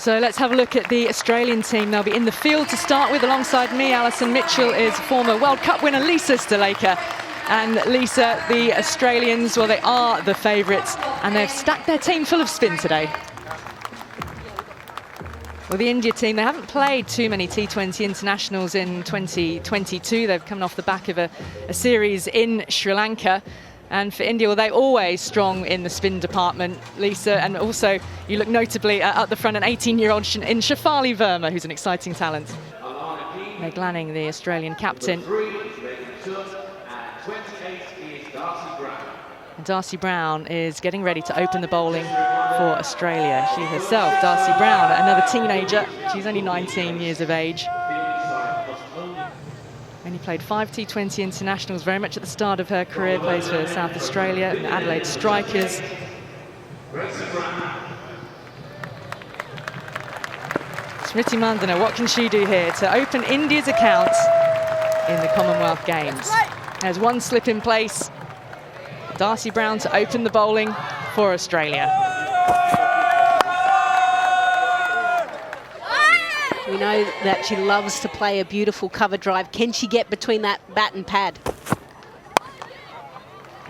So let's have a look at the Australian team. They'll be in the field to start with. Alongside me, Alison Mitchell is former World Cup winner Lisa Sthalekar. And Lisa, the Australians, well, they are the favourites, and they've stacked their team full of spin today. Well, the India team, they haven't played too many T20 internationals in 2022. They've come off the back of a series in Sri Lanka. And for India, well, they're always strong in the spin department, Lisa. And also, you look notably at the front, an 18-year-old in Shefali Verma, who's an exciting talent. Meg Lanning, the Australian captain. And Darcy Brown is getting ready to open the bowling for Australia. She herself, Darcy Brown, another teenager. She's only 19 years of age. Only played 5 T20 internationals, very much at the start of her career, plays for South Australia and the Adelaide Strikers. Smriti Mandhana, what can she do here to open India's account in the Commonwealth Games? There's one slip in place. Darcy Brown to open the bowling for Australia. We know that she loves to play a beautiful cover drive. Can she get between that bat and pad?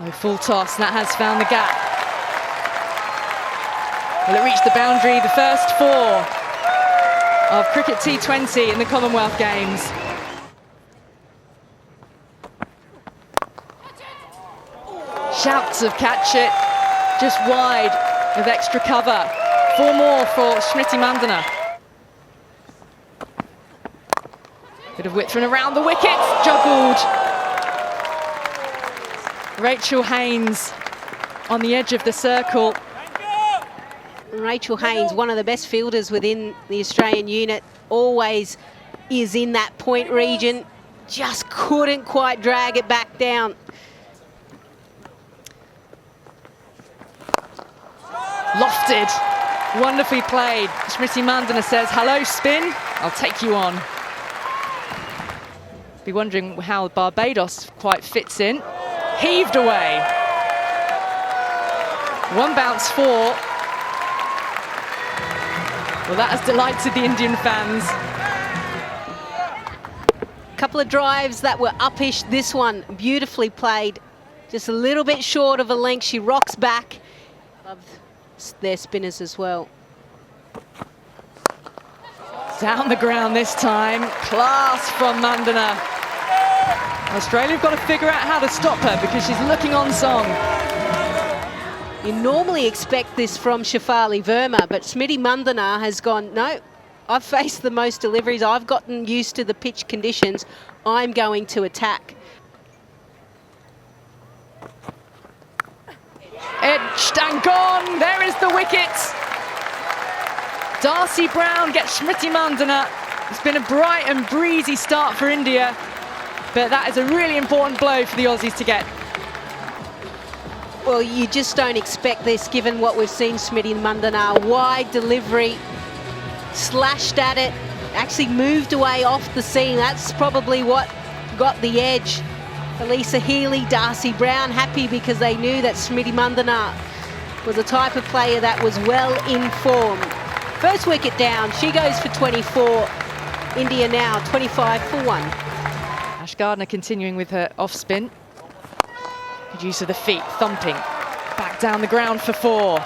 Oh, full toss, and that has found the gap. Will it reach the boundary? The first 4 of cricket T20 in the Commonwealth Games. Shouts of catch it, just wide of extra cover. 4 more for Smriti Mandhana. Bit of width and around the wickets, juggled. Rachel Haynes on the edge of the circle. Rachel Haynes, one of the best fielders within the Australian unit, always is in that point region. Just couldn't quite drag it back down. Lofted, wonderfully played. Smriti Mandhana says, hello spin, I'll take you on. Be wondering how Barbados quite fits in. Heaved away. 1 bounce 4. Well, that has delighted the Indian fans. Couple of drives that were uppish. This one beautifully played. Just a little bit short of a length. She rocks back. Love their spinners as well. Down the ground this time. Class from Mandhana. Australia have got to figure out how to stop her because she's looking on song. You normally expect this from Shefali Verma, but Smriti Mandhana has gone, no, I've faced the most deliveries. I've gotten used to the pitch conditions. I'm going to attack. Edged and gone. There is the wicket. Darcy Brown gets Smriti Mandhana. It's been a bright and breezy start for India, but that is a really important blow for the Aussies to get. Well, you just don't expect this given what we've seen Smriti Mandhana. Wide delivery, slashed at it, actually moved away off the seam. That's probably what got the edge. Elisa Healy, Darcy Brown happy because they knew that Smriti Mandhana was a type of player that was well informed. First wicket down, she goes for 24. India now 25 for 1. Ash Gardner continuing with her off spin. Good use of the feet, thumping. Back down the ground for 4.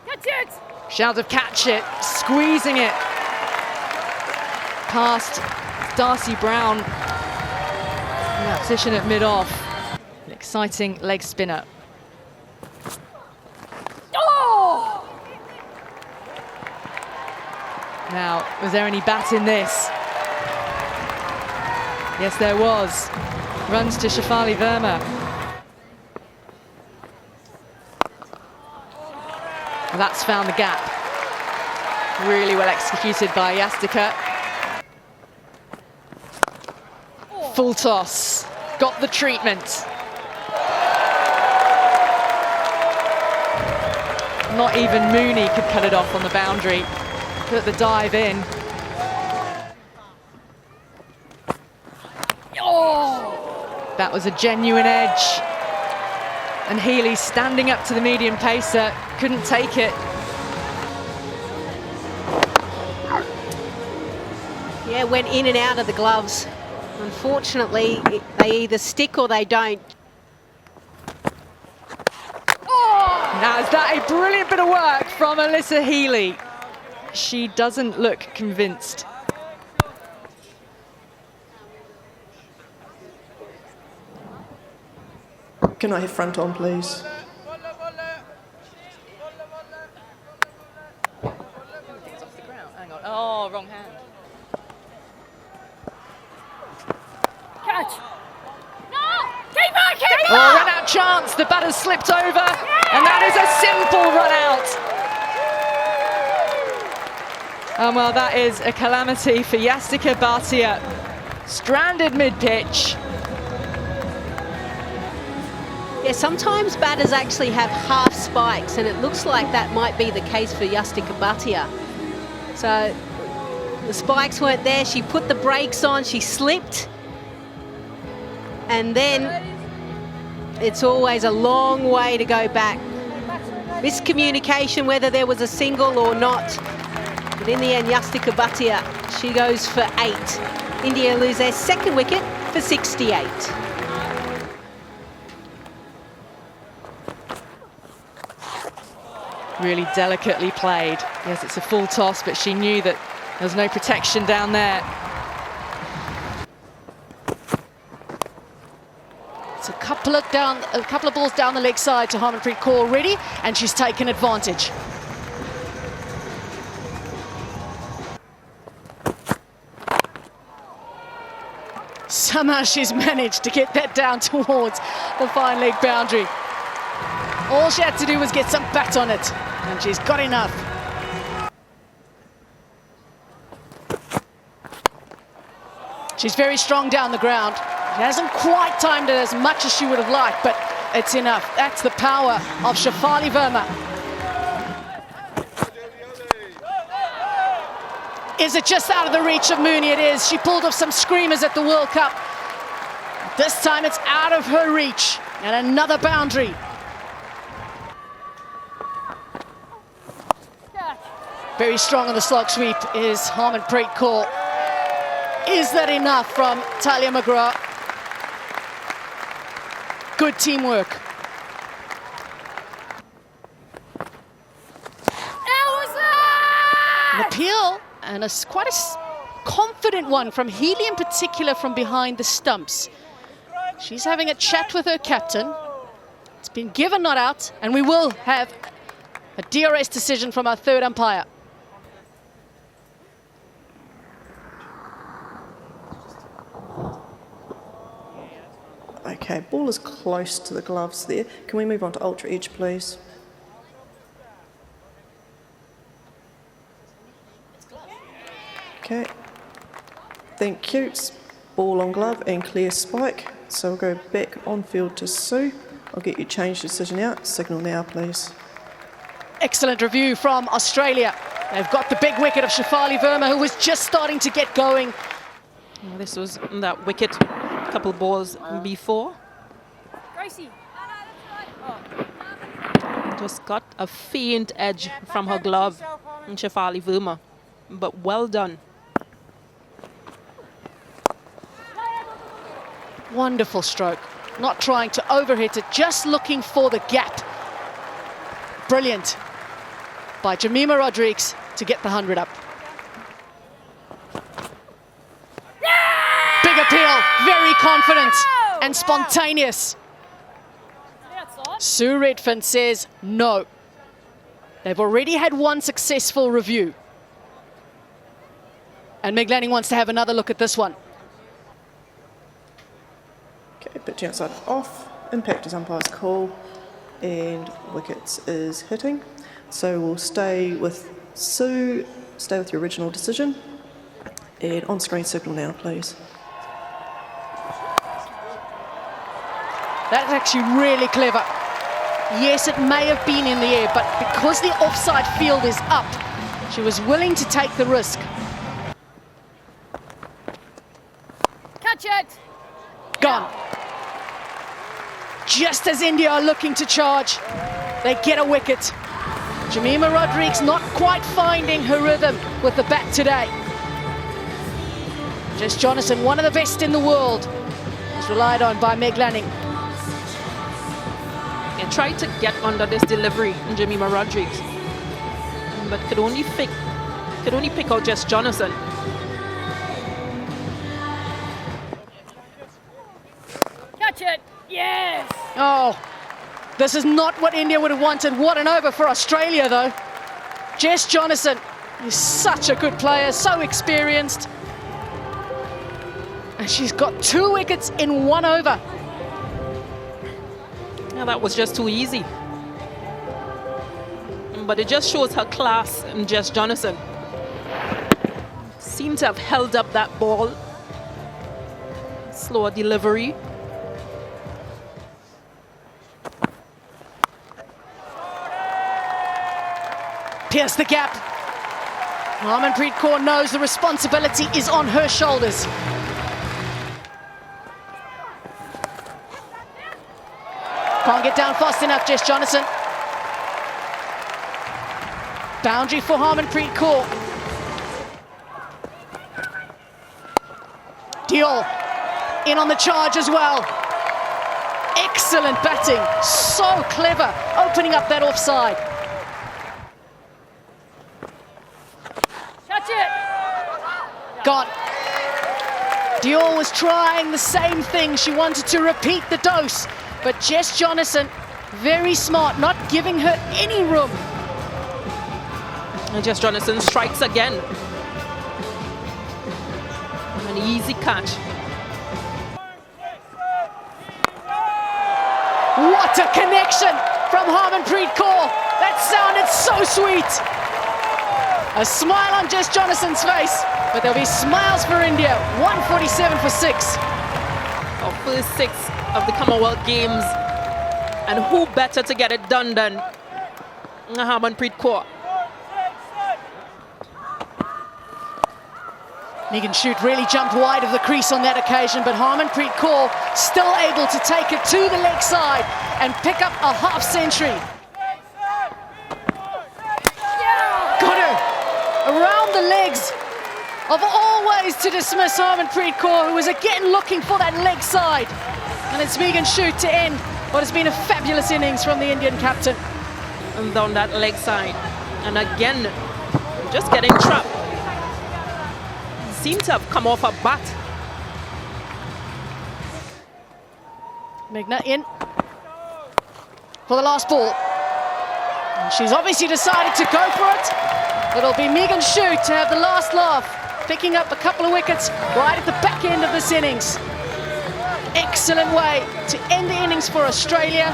Catch it! Shout of catch it, squeezing it. Past Darcy Brown. In that position at mid-off. An exciting leg spinner. Oh! Now, was there any bat in this? Yes, there was. Runs to Shefali Verma. Well, that's found the gap. Really well executed by Yastika. Full toss. Got the treatment. Not even Mooney could cut it off on the boundary. Put the dive in. Oh! That was a genuine edge. And Healy standing up to the medium pacer, couldn't take it. Yeah, went in and out of the gloves. Unfortunately, they either stick or they don't. Now, is that a brilliant bit of work from Alyssa Healy? She doesn't look convinced. Can I have front on, please? Hang on. Oh, wrong hand. Catch. No! Keep on! Oh, run out chance. The batter's slipped over. And that is a simple run out. Oh, well, that is a calamity for Yastika Bhatia. Stranded mid-pitch. Yeah, sometimes batters actually have half spikes, and it looks like that might be the case for Yastika Bhatia. So the spikes weren't there. She put the brakes on, she slipped, and then it's always a long way to go back. Miscommunication, whether there was a single or not. But in the end, Yastika Bhatia, she goes for 8. India lose their second wicket for 68. Really delicately played. Yes, it's a full toss, but she knew that there was no protection down there. It's a couple of balls down the leg side to Harmanpreet Kaur already, and she's taken advantage. Somehow she's managed to get that down towards the fine leg boundary. All she had to do was get some bat on it, and she's got enough. She's very strong down the ground. She hasn't quite timed it as much as she would have liked, but it's enough. That's the power of Shafali Verma. Is it just out of the reach of Mooney? It is. She pulled off some screamers at the World Cup. This time it's out of her reach, and another boundary. Very strong on the slog sweep is Harmanpreet Kaur. Is that enough from Talia McGrath? Good teamwork. An appeal, and quite a confident one from Healy in particular from behind the stumps. She's having a chat with her captain. It's been given not out, and we will have a DRS decision from our third umpire. Okay, ball is close to the gloves there. Can we move on to ultra edge, please? Okay, thank you. It's ball on glove and clear spike. So we'll go back on field to Sue. I'll get you changed decision out. Signal now, please. Excellent review from Australia. They've got the big wicket of Shafali Verma, who was just starting to get going. Well, this was that wicket a couple of balls before. Gracie. Just got a faint edge from her glove, Shafali Verma, but well done. Wonderful stroke. Not trying to overhit it, just looking for the gap. Brilliant by Jemima Rodrigues to get the 100 up. Big appeal, very confident and spontaneous. Sue Redfern says no. They've already had one successful review. And Meg Lanning wants to have another look at this one. Okay, pitch outside off. Impact is umpire's call. And wickets is hitting. So we'll stay with Sue, stay with your original decision. And on-screen signal now, please. That's actually really clever. Yes, it may have been in the air, but because the offside field is up, she was willing to take the risk. Catch it. Gone. just as India are looking to charge, they get a wicket. Jemima Rodrigues not quite finding her rhythm with the bat today. Jess Jonathan, one of the best in the world, is relied on by Meg Lanning. And tried to get under this delivery in Jemima Rodrigues, but could only pick out Jess Jonathan. Catch it. Yes. Oh, this is not what India would have wanted. What an over for Australia, though. Jess Jonathan is such a good player, so experienced. And she's got 2 wickets in 1 over. Yeah, that was just too easy. But it just shows her class in Jess Jonathan. Seemed to have held up that ball. Slower delivery. Pierce the gap. Harmanpreet Kaur knows the responsibility is on her shoulders. Can't get down fast enough, Jess Jonathan. Boundary for Harmanpreet Kaur. Diol in on the charge as well. Excellent batting, so clever, opening up that offside. Catch it. Gone. Dior was trying the same thing. She wanted to repeat the dose, but Jess Jonathan, very smart, not giving her any room. And Jess Jonathan strikes again. An easy catch. What a connection from Harmanpreet Kaur. That sounded so sweet. A smile on Jess Jonathan's face, but there'll be smiles for India. 147 for 6. Our first 6 of the Commonwealth Games. And who better to get it done than Harmanpreet Kaur? Megan Shute really jumped wide of the crease on that occasion, but Harmanpreet Kaur still able to take it to the leg side and pick up a half century. Got her around the legs. Of all ways to dismiss Harmanpreet Kaur, who was again looking for that leg side. And it's Megan Shute to end what has been a fabulous innings from the Indian captain. And down that leg side. And again, just getting trapped. Seemed to have come off her bat. Meghna in for the last ball. And she's obviously decided to go for it. It'll be Megan Shute to have the last laugh, picking up a couple of wickets right at the back end of this innings. Excellent way to end the innings for Australia.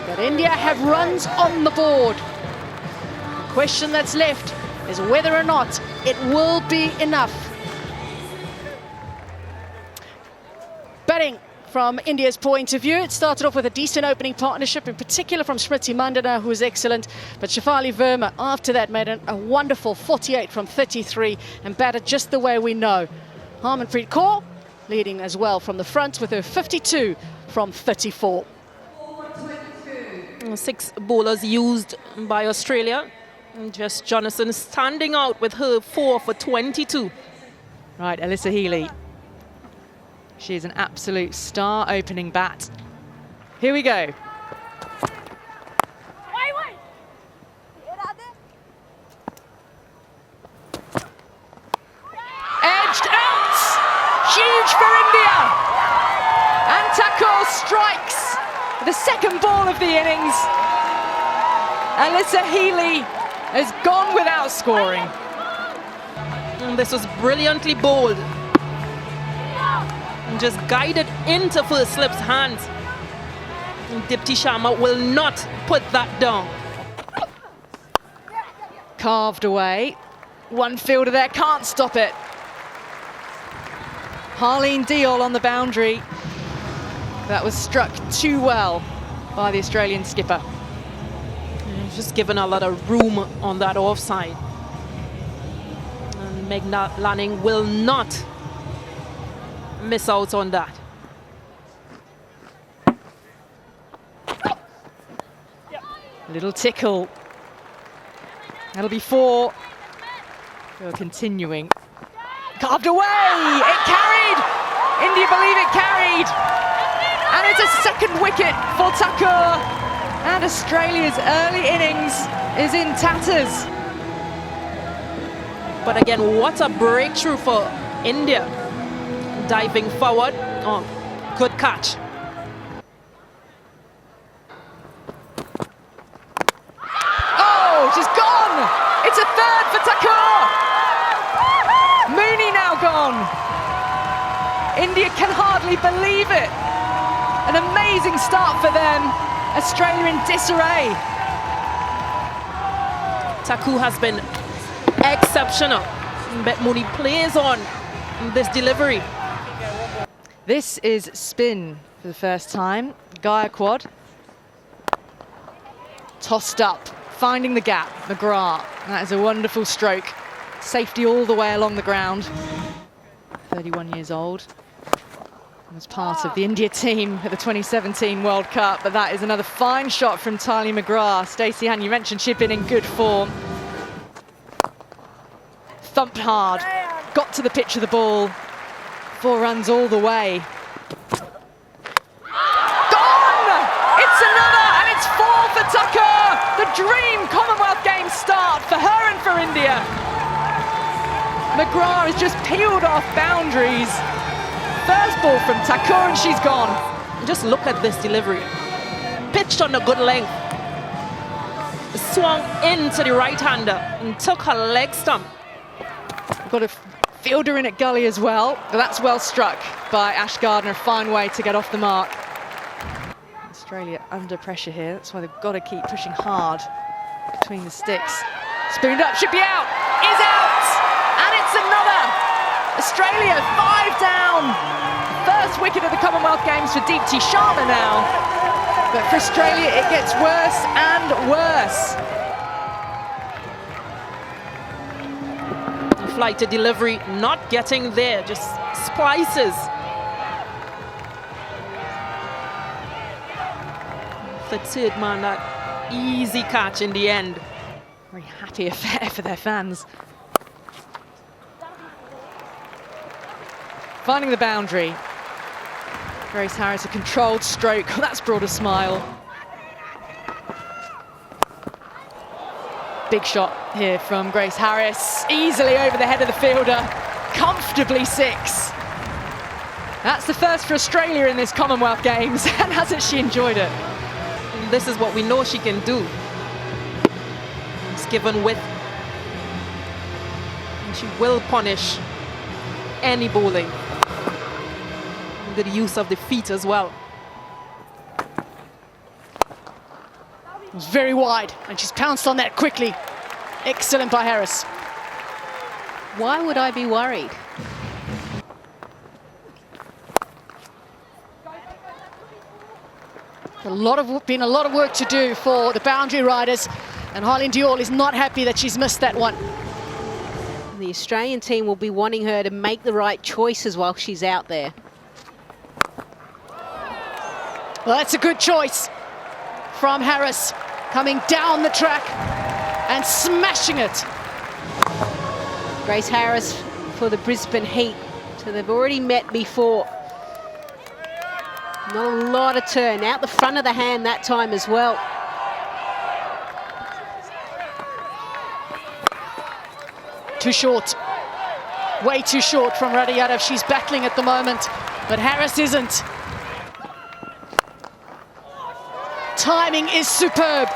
But India have runs on the board. The question that's left is whether or not it will be enough. Batting from India's point of view, it started off with a decent opening partnership, in particular from Smriti Mandana, who was excellent. But Shefali Verma, after that, made a wonderful 48 from 33 and batted just the way we know. Harmanpreet Kaur leading as well from the front with her 52 from 34. 6 bowlers used by Australia. And Jess Jonathan standing out with her 4 for 22. Right, Alyssa Healy. She is an absolute star opening bat. Here we go. Edged out! Huge for India! And Thakur strikes the second ball of the innings. Alyssa Healy has gone without scoring. And this was brilliantly bowled. And just guided into first slip's hands. And Dipti Sharma will not put that down. Carved away. One fielder there can't stop it. Harleen Diol on the boundary. That was struck too well by the Australian skipper. Just given a lot of room on that offside. And Meghna Lanning will not miss out on that. Little tickle. That'll be 4. We're continuing. Carved away! It carried! India believe it carried! And it's a second wicket for Thakur. And Australia's early innings is in tatters. But again, what a breakthrough for India. Diving forward. Oh, good catch. Oh, she's gone! It's a third for Thakur! Mooney now gone. India can hardly believe it. An amazing start for them. Australia in disarray. Thakur has been exceptional. But Mooney plays on this delivery. This is spin for the first time. Gaikwad. Tossed up, finding the gap. McGrath. That is a wonderful stroke. Safety all the way along the ground. 31 years old. Was part of the India team at the 2017 World Cup, but that is another fine shot from Tylee McGrath. Stacey Han, you mentioned she'd been in good form. Thumped hard, got to the pitch of the ball. 4 runs all the way. Gone! It's another, and it's 4 for Thakur! The dream Commonwealth Games start for her and for India. McGrath has just peeled off boundaries. First ball from Thakur and she's gone. Just look at this delivery. Pitched on a good length. Swung into the right-hander and took her leg stump. Got a fielder in at gully as well, but that's well struck by Ash Gardner. A fine way to get off the mark. Australia under pressure here, that's why they've got to keep pushing hard between the sticks. Spooned up, should be out, is out! And it's another! Australia 5 down. First wicket of the Commonwealth Games for Deepti Sharma now. But for Australia, it gets worse and worse. Flight to delivery, not getting there, just splices. The third man, that easy catch in the end. Very happy affair for their fans. Finding the boundary. Grace Harris, a controlled stroke. That's brought a smile. Big shot here from Grace Harris. Easily over the head of the fielder. Comfortably 6. That's the first for Australia in this Commonwealth Games. And hasn't she enjoyed it? This is what we know she can do. It's given width. And she will punish any bowling. Good use of the feet as well. It was very wide, and she's pounced on that quickly. Excellent by Harris. Why would I be worried? Been a lot of work to do for the boundary riders, and Harleen Diol is not happy that she's missed that one. The Australian team will be wanting her to make the right choices while she's out there. Well, that's a good choice from Harris, coming down the track and smashing it. Grace Harris for the Brisbane Heat. So they've already met before. Not a lot of turn. Out the front of the hand that time as well. Too short. Way too short from Radha Yadav. She's battling at the moment, but Harris isn't. Timing is superb.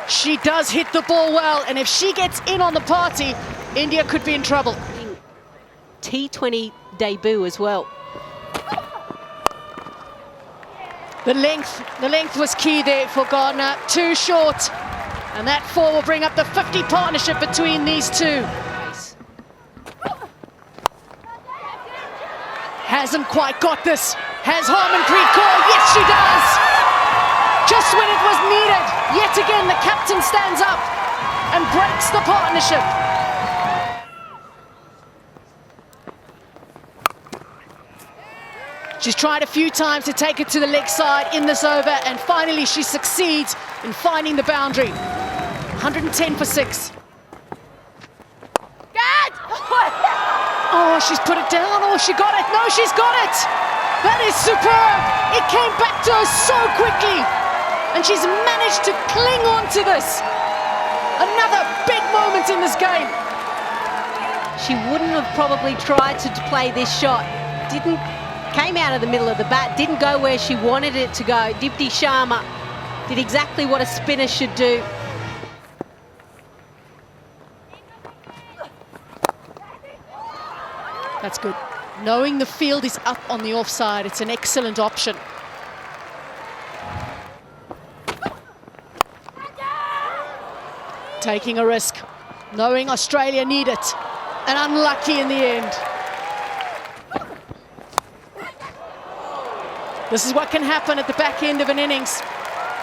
She does hit the ball well, and if she gets in on the party, India could be in trouble. T20 debut as well. The length was key there for Gardner. Too short, and that 4 will bring up the 50 partnership between these two. Hasn't quite got this. Has Harmanpreet Kaur? Yes, she does. Just when it was needed, yet again the captain stands up and breaks the partnership. She's tried a few times to take it to the leg side in this over, and finally she succeeds in finding the boundary. 110 for 6. Oh, she's put it down. Oh, she got it. No, she's got it. That is superb. It came back to her so quickly, and she's managed to cling on to this. Another big moment in this game. She wouldn't have probably tried to play this shot. Came out of the middle of the bat, didn't go where she wanted it to go. Dipti Sharma did exactly what a spinner should do. That's good. Knowing the field is up on the offside, it's an excellent option. Taking a risk, knowing Australia need it, and unlucky in the end. This is what can happen at the back end of an innings,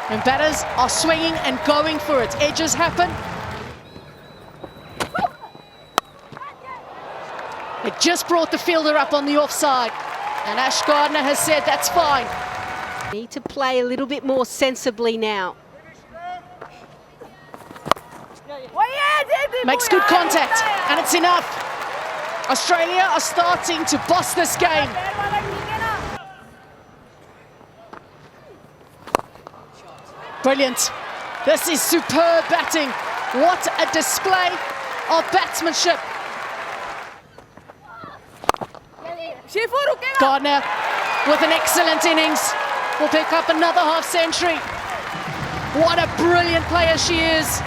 when batters are swinging and going for it. Edges happen. It just brought the fielder up on the offside, and Ash Gardner has said that's fine. Need to play a little bit more sensibly now. Makes good contact, and it's enough. Australia are starting to boss this game. Brilliant. This is superb batting. What a display of batsmanship. Gardner with an excellent innings will pick up another half century. What a brilliant player she is.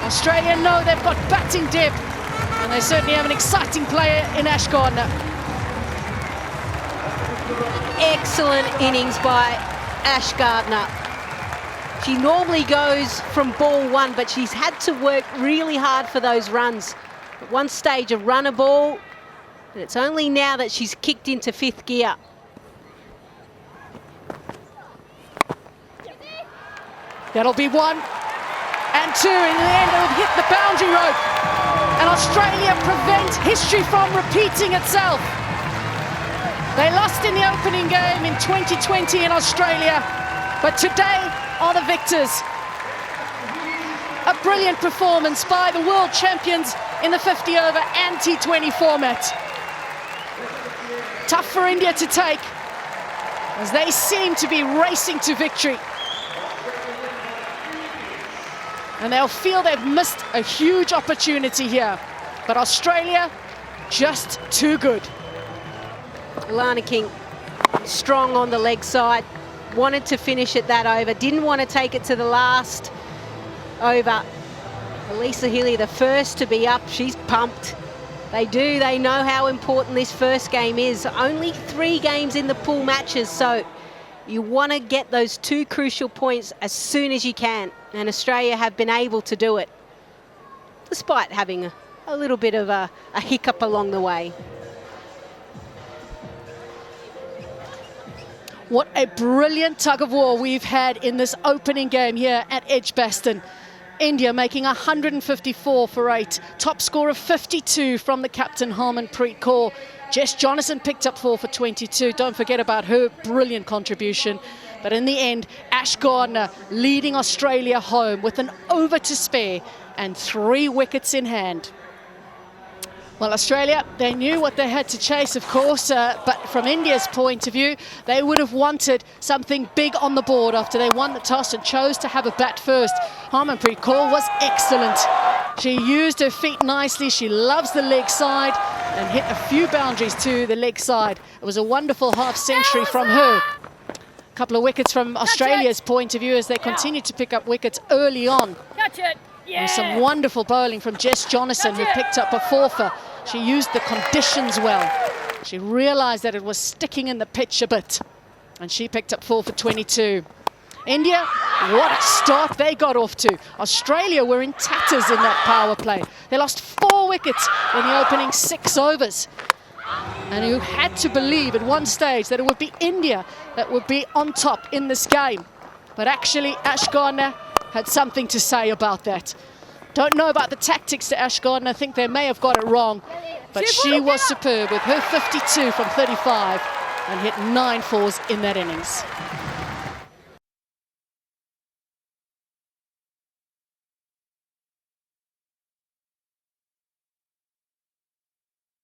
Australia know they've got batting depth, and they certainly have an exciting player in Ash Gardner. Excellent innings by Ash Gardner. She normally goes from ball one, but she's had to work really hard for those runs. At one stage, a runner ball, and it's only now that she's kicked into fifth gear. That'll be 1 and 2. In the end, it'll hit the boundary rope, and Australia prevent history from repeating itself. They lost in the opening game in 2020 in Australia, but today are the victors. A brilliant performance by the world champions in the 50 over and T20 format. Tough for India to take, as they seem to be racing to victory. And they'll feel they've missed a huge opportunity here. But Australia, just too good. Alana King, strong on the leg side. Wanted to finish it that over. Didn't want to take it to the last over. Elisa Healy, the first to be up. She's pumped. They know how important this first game is. Only 3 games in the pool matches, so you want to get those 2 crucial points as soon as you can. And Australia have been able to do it, despite having a little bit of a hiccup along the way. What a brilliant tug of war we've had in this opening game here at Edgbaston. India making 154 for 8. Top score of 52 from the captain, Harmanpreet Kaur. Jess Jonathan picked up 4 for 22. Don't forget about her brilliant contribution. But in the end, Ash Gardner leading Australia home with an over to spare and 3 wickets in hand. Well, Australia, they knew what they had to chase, of course, but from India's point of view, they would have wanted something big on the board after they won the toss and chose to have a bat first. Harmanpreet Kaur was excellent. She used her feet nicely. She loves the leg side and hit a few boundaries to the leg side. It was a wonderful half century from her. A couple of wickets from Australia's point of view as they continued to pick up wickets early on. Catch it. Yeah. And some wonderful bowling from Jess Jonathan, who picked up a 4 for. She used the conditions well. She realised that it was sticking in the pitch a bit, and she picked up 4 for 22. India, what a start they got off to. Australia were in tatters in that power play. They lost 4 wickets in the opening 6 overs. And you had to believe at one stage that it would be India that would be on top in this game. But actually, Ash Gardner had something to say about that. Don't know about the tactics to Ash Gardner. I think they may have got it wrong. But she was superb with her 52 from 35 and hit 9 fours in that innings.